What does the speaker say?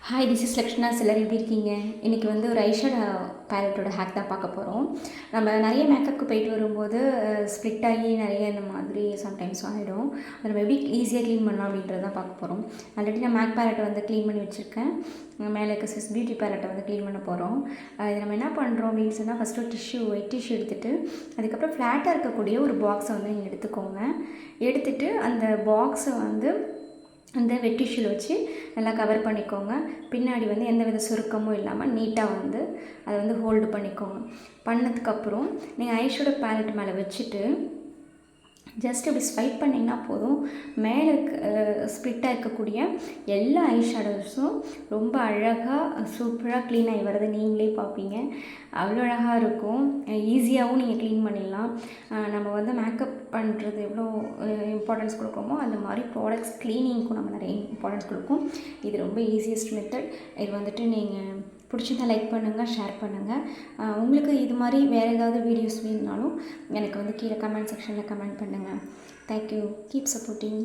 Hi, this is Lakshmana. சிலர் எப்படி இருக்கீங்க? இன்றைக்கி வந்து ஒரு ஐஷேடோ பேலட்டோட ஹேக் தான் பார்க்க போகிறோம். நம்ம நிறைய மேக்கப்புக்கு போயிட்டு வரும்போது ஸ்ப்ளிட் ஆகி நிறைய இந்த மாதிரி சம்டைம்ஸ் ஆகிடும். அதை நம்ம எப்படி ஈஸியாக க்ளீன் பண்ணலாம் அப்படின்றது தான் பார்க்க போகிறோம். ஆல்ரெடி நான் மேக் பேலட்டை வந்து க்ளீன் பண்ணி வச்சுருக்கேன். மேலே இருக்க சிஸ் பியூட்டி பேலட்டை வந்து க்ளீன் பண்ண போகிறோம். இது நம்ம என்ன பண்ணுறோம் அப்படின்னு சொன்னால், ஃபஸ்ட்டு ஒயிட் டிஷ்யூ எடுத்துகிட்டு அதுக்கப்புறம் ஃப்ளாட்டாக இருக்கக்கூடிய ஒரு பாக்ஸை வந்து நீங்கள் எடுத்துக்கோங்க. எடுத்துகிட்டு அந்த பாக்ஸை வந்து அந்த வெட் டிஷ்யூவில் வச்சு நல்லா கவர் பண்ணிக்கோங்க. பின்னாடி வந்து எந்த வித சுருக்கமும் இல்லாமல் நீட்டாக வந்து அதை வந்து ஹோல்டு பண்ணிக்கோங்க. பண்ணதுக்கப்புறம் நீங்கள் ஐஷேடோ பேலட் மேலே வச்சுட்டு ஜஸ்ட் இப்படி ஸ்வைப் பண்ணிங்கன்னா போதும். மேலே ஸ்ப்ளிட்டாக இருக்கக்கூடிய எல்லா ஐஷேடோஸும் ரொம்ப அழகாக சூப்பராக க்ளீன் ஆகி வர்றது நீங்களே பார்ப்பீங்க. அவ்வளோ அழகாக இருக்கும். ஈஸியாகவும் நீங்கள் க்ளீன் பண்ணிடலாம். நம்ம வந்து மேக்கப் பண்ணுறது எவ்வளோ இம்பார்ட்டன்ஸ் கொடுக்குறோமோ அந்த மாதிரி ப்ராடக்ட்ஸ் க்ளீனிங்க்கும் நம்ம நிறைய இம்பார்ட்டன்ஸ் கொடுக்கும். இது ரொம்ப ஈஸியஸ்ட் மெத்தட். இது வந்துட்டு நீங்கள் பிடிச்சிருந்தா லைக் பண்ணுங்கள், ஷேர் பண்ணுங்கள். உங்களுக்கு இது மாதிரி வேறு ஏதாவது வீடியோஸ் வேணுனாலும் எனக்கு வந்து கீழே கமெண்ட் செக்ஷனில் கமெண்ட் பண்ணுங்கள். தேங்க்யூ. Keep supporting.